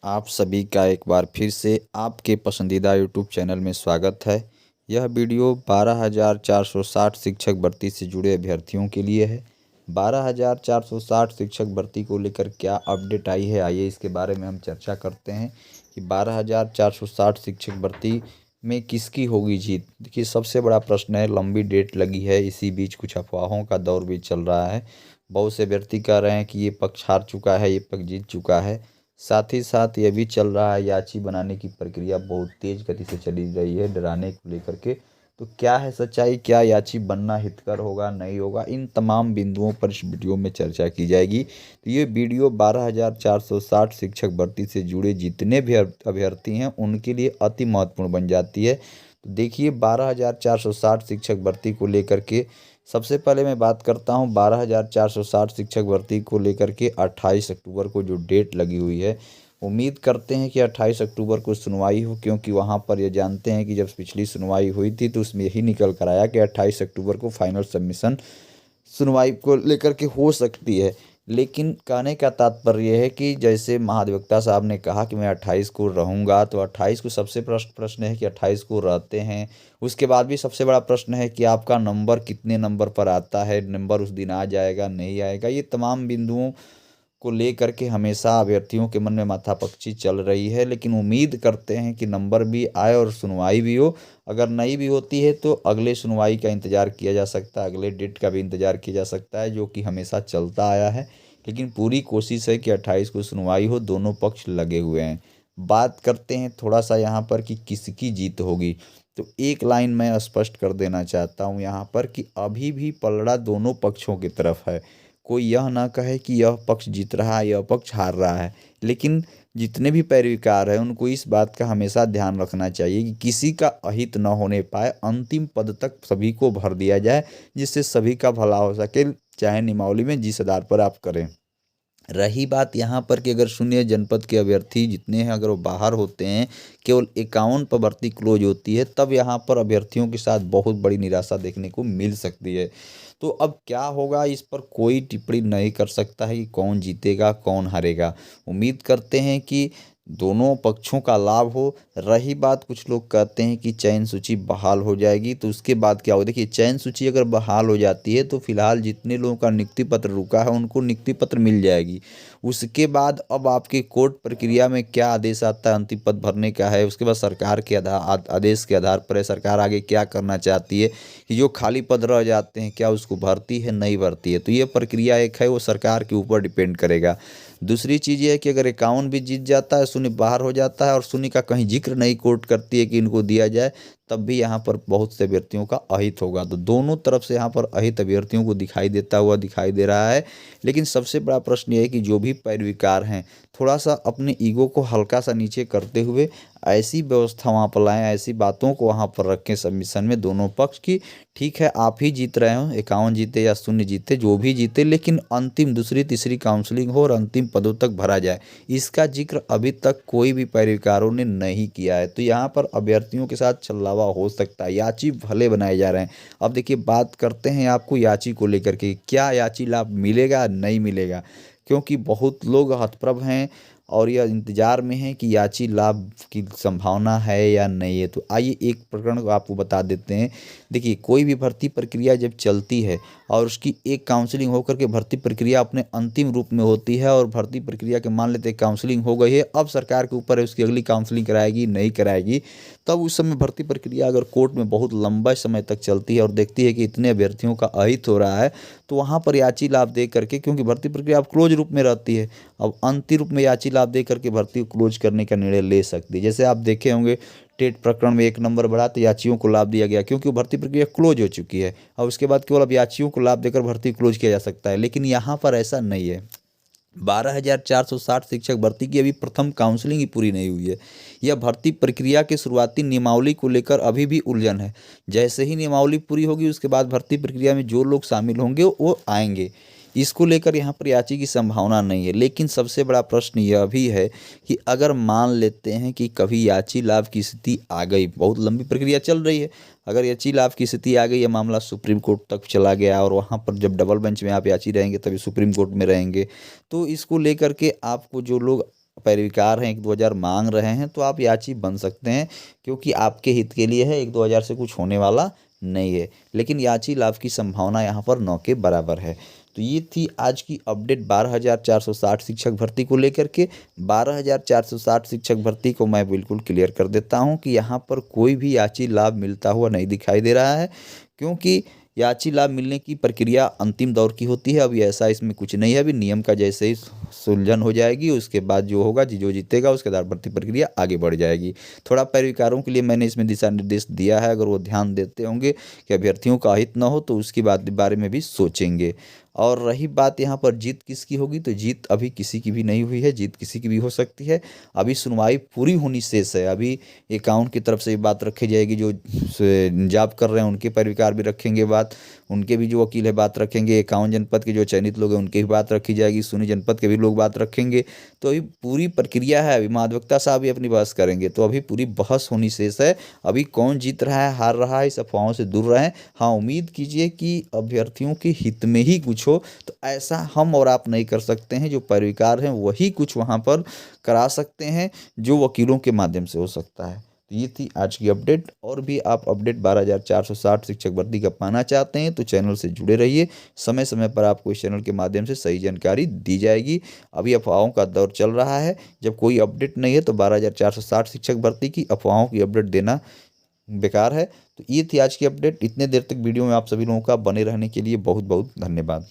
आप सभी का एक बार फिर से आपके पसंदीदा यूट्यूब चैनल में स्वागत है। यह वीडियो 12,460 शिक्षक भर्ती से जुड़े अभ्यर्थियों के लिए है। 12,460 शिक्षक भर्ती को लेकर क्या अपडेट आई है, आइए इसके बारे में हम चर्चा करते हैं कि 12,460 शिक्षक भर्ती में किसकी होगी जीत। देखिए, सबसे बड़ा प्रश्न है, लंबी डेट लगी है, इसी बीच कुछ अफवाहों का दौर भी चल रहा है। बहुत से अभ्यर्थी कह रहे हैं कि ये पक्ष हार चुका है, ये पक्ष जीत चुका है। साथ ही साथ ये भी चल रहा है, याची बनाने की प्रक्रिया बहुत तेज गति से चली रही है डराने को लेकर के। तो क्या है सच्चाई, क्या याची बनना हितकर होगा, नहीं होगा, इन तमाम बिंदुओं पर इस वीडियो में चर्चा की जाएगी। तो ये वीडियो 12,460 शिक्षक भर्ती से जुड़े जितने भी अभ्यर्थी हैं उनके लिए अति महत्वपूर्ण बन जाती है। तो देखिए, 12,460 शिक्षक भर्ती को लेकर के सबसे पहले मैं बात करता हूं 12,460 शिक्षक भर्ती को लेकर के 28 अक्टूबर को जो डेट लगी हुई है। उम्मीद करते हैं कि 28 अक्टूबर को सुनवाई हो, क्योंकि वहां पर ये जानते हैं कि जब पिछली सुनवाई हुई थी तो उसमें यही निकल कर आया कि 28 अक्टूबर को फाइनल सबमिशन सुनवाई को लेकर के हो सकती है। लेकिन कहने का तात्पर्य है कि जैसे महाधिवक्ता साहब ने कहा कि मैं 28 को रहूँगा, तो 28 को सबसे प्रश्न है कि 28 को रहते हैं। उसके बाद भी सबसे बड़ा प्रश्न है कि आपका नंबर कितने नंबर पर आता है, नंबर उस दिन आ जाएगा नहीं आएगा। ये तमाम बिंदुओं को लेकर के हमेशा अभ्यर्थियों के मन में माथापच्ची चल रही है। लेकिन उम्मीद करते हैं कि नंबर भी आए और सुनवाई भी हो। अगर नहीं भी होती है तो अगले सुनवाई का इंतज़ार किया जा सकता है, अगले डेट का भी इंतज़ार किया जा सकता है, जो कि हमेशा चलता आया है। लेकिन पूरी कोशिश है कि 28 को सुनवाई हो, दोनों पक्ष लगे हुए हैं। बात करते हैं थोड़ा सा यहाँ पर कि किसकी जीत होगी। तो एक लाइन मैं स्पष्ट कर देना चाहता हूँ यहाँ पर कि अभी भी पलड़ा दोनों पक्षों की तरफ है। कोई यह ना कहे कि यह पक्ष जीत रहा है, यह पक्ष हार रहा है। लेकिन जितने भी पैरवीकार हैं उनको इस बात का हमेशा ध्यान रखना चाहिए कि किसी का अहित न होने पाए, अंतिम पद तक सभी को भर दिया जाए, जिससे सभी का भला हो सके, चाहे निमावली में जिस आधार पर आप करें। रही बात यहाँ पर कि अगर शून्य जनपद के अभ्यर्थी जितने हैं अगर वो बाहर होते हैं, केवल 51 पर भर्ती क्लोज होती है, तब यहाँ पर अभ्यर्थियों के साथ बहुत बड़ी निराशा देखने को मिल सकती है। तो अब क्या होगा, इस पर कोई टिप्पणी नहीं कर सकता है कि कौन जीतेगा कौन हारेगा। उम्मीद करते हैं कि दोनों पक्षों का लाभ हो। रही बात, कुछ लोग कहते हैं कि चयन सूची बहाल हो जाएगी, तो उसके बाद क्या होगा। देखिए, चयन सूची अगर बहाल हो जाती है तो फिलहाल जितने लोगों का नियुक्ति पत्र रुका है उनको नियुक्ति पत्र मिल जाएगी। उसके बाद अब आपके कोर्ट प्रक्रिया में क्या आदेश आता है, अंतिम पद भरने का है, उसके बाद सरकार के आदेश के आधार पर है सरकार आगे क्या करना चाहती है कि जो खाली पद रह जाते हैं क्या उसको भरती है नहीं भरती है। तो ये प्रक्रिया एक है, वो सरकार के ऊपर डिपेंड करेगा। दूसरी चीज़ ये है कि अगर 51 भी जीत जाता है, शून्य बाहर हो जाता है और शून्य का कहीं जिक्र नहीं कोर्ट करती है कि इनको दिया जाए, तब भी यहाँ पर बहुत से अभ्यर्थियों का अहित होगा। तो दोनों तरफ से यहाँ पर अहित अभ्यर्थियों को दिखाई देता हुआ दिखाई दे रहा है। लेकिन सबसे बड़ा प्रश्न ये है कि जो भी पैरवीकार हैं, थोड़ा सा अपने ईगो को हल्का सा नीचे करते हुए ऐसी व्यवस्था वहाँ पर लाएं, ऐसी बातों को वहाँ पर रखें सबमिशन में दोनों पक्ष की। ठीक है, आप ही जीत रहे हो, 51 जीते या शून्य जीते, जो भी जीते, लेकिन अंतिम दूसरी तीसरी काउंसलिंग हो और अंतिम पदों तक भरा जाए। इसका जिक्र अभी तक कोई भी पैरवीकारों ने नहीं किया है। तो यहाँ पर अभ्यर्थियों के साथ छल्लावा हो सकता है, याची भले बनाए जा रहे हैं। अब देखिए, बात करते हैं आपको याची को लेकर के, क्या याची लाभ मिलेगा नहीं मिलेगा, क्योंकि बहुत लोग हतप्रभ हैं और यह इंतजार में है कि याची लाभ की संभावना है या नहीं है। तो आइए एक प्रकरण को आपको बता देते हैं। देखिए, कोई भी भर्ती प्रक्रिया जब चलती है और उसकी एक काउंसलिंग होकर के भर्ती प्रक्रिया अपने अंतिम रूप में होती है और भर्ती प्रक्रिया के मान लेते हैं काउंसलिंग हो गई है, अब सरकार के ऊपर है उसकी अगली काउंसलिंग कराएगी नहीं कराएगी। तब उस समय भर्ती प्रक्रिया अगर कोर्ट में बहुत लंबा समय तक चलती है और देखती है कि इतने अभ्यर्थियों का अहित हो रहा है, तो वहाँ पर याची लाभ दे करके, क्योंकि भर्ती प्रक्रिया अब क्लोज रूप में रहती है, अब अंतिम रूप में याची लाभ दे करके भर्ती को क्लोज करने का निर्णय ले सकती है। जैसे आप देखे होंगे, टेट प्रकरण में 1 नंबर बढ़ा तो याचियों को लाभ दिया गया, क्योंकि भर्ती प्रक्रिया क्लोज हो चुकी है और उसके बाद केवल अब याचियों को लाभ देकर भर्ती क्लोज किया जा सकता है। लेकिन यहाँ पर ऐसा नहीं है। 12,460 शिक्षक भर्ती की अभी प्रथम काउंसलिंग ही पूरी नहीं हुई है। यह भर्ती प्रक्रिया के शुरुआती नियमावली को लेकर अभी भी उलझन है। जैसे ही नियमावली पूरी होगी उसके बाद भर्ती प्रक्रिया में जो लोग शामिल होंगे वो आएंगे। इसको लेकर यहाँ पर याची की संभावना नहीं है। लेकिन सबसे बड़ा प्रश्न यह भी है कि अगर मान लेते हैं कि कभी याची लाभ की स्थिति आ गई, बहुत लंबी प्रक्रिया चल रही है, अगर याची लाभ की स्थिति आ गई, ये मामला सुप्रीम कोर्ट तक चला गया और वहाँ पर जब डबल बेंच में आप याची रहेंगे तभी सुप्रीम कोर्ट में रहेंगे, तो इसको लेकर के आपको जो लोग पैरविकार हैं 1-2 हज़ार मांग रहे हैं तो आप याची बन सकते हैं, क्योंकि आपके हित के लिए है। 1-2 हज़ार से कुछ होने वाला नहीं है, लेकिन याची लाभ की संभावना यहाँ पर 9 के बराबर है। तो ये थी आज की अपडेट 12,460 शिक्षक भर्ती को लेकर के। 12,460 शिक्षक भर्ती को मैं बिल्कुल क्लियर कर देता हूँ कि यहाँ पर कोई भी याची लाभ मिलता हुआ नहीं दिखाई दे रहा है, क्योंकि याची लाभ मिलने की प्रक्रिया अंतिम दौर की होती है। अभी ऐसा इसमें कुछ नहीं है, अभी नियम का जैसे ही सुलझन हो जाएगी उसके बाद जो होगा जो जीतेगा उसके आधार भर्ती प्रक्रिया आगे बढ़ जाएगी। थोड़ा पैरविकारों के लिए मैंने इसमें दिशा निर्देश दिया है, अगर वो ध्यान देते होंगे कि अभ्यर्थियों का अहित न हो तो उसकी बारे में भी सोचेंगे। और रही बात यहाँ पर जीत किसकी होगी, तो जीत अभी किसी की भी नहीं हुई है, जीत किसी की भी हो सकती है। अभी सुनवाई पूरी होनी शेष है। अभी अकाउंट की तरफ से ये बात रखी जाएगी, जो जॉब कर रहे हैं उनके पैरविकार भी रखेंगे बात, उनके भी जो वकील है बात रखेंगे, 51 जनपद के जो चयनित लोग हैं उनकी भी बात रखी जाएगी, सोनी जनपद के भी लोग बात रखेंगे। तो अभी पूरी प्रक्रिया है, अभी महाधिवक्ता साहब भी अपनी बहस करेंगे, तो अभी पूरी बहस होनी शेष है। अभी कौन जीत रहा है हार रहा है इस अफवाहों से दूर रहें। हाँ, उम्मीद कीजिए कि अभ्यर्थियों के हित में ही कुछ हो, तो ऐसा हम और आप नहीं कर सकते हैं। जो पैरविकार हैं वही कुछ वहाँ पर करा सकते हैं, जो वकीलों के माध्यम से हो सकता है। तो ये थी आज की अपडेट। और भी आप अपडेट 12,460 शिक्षक भर्ती का पाना चाहते हैं तो चैनल से जुड़े रहिए। समय समय पर आपको इस चैनल के माध्यम से सही जानकारी दी जाएगी। अभी अफवाहों का दौर चल रहा है, जब कोई अपडेट नहीं है तो 12,460 शिक्षक भर्ती की अफवाहों की अपडेट देना बेकार है। तो ये थी आज की अपडेट। इतने देर तक वीडियो में आप सभी लोगों का बने रहने के लिए बहुत बहुत धन्यवाद।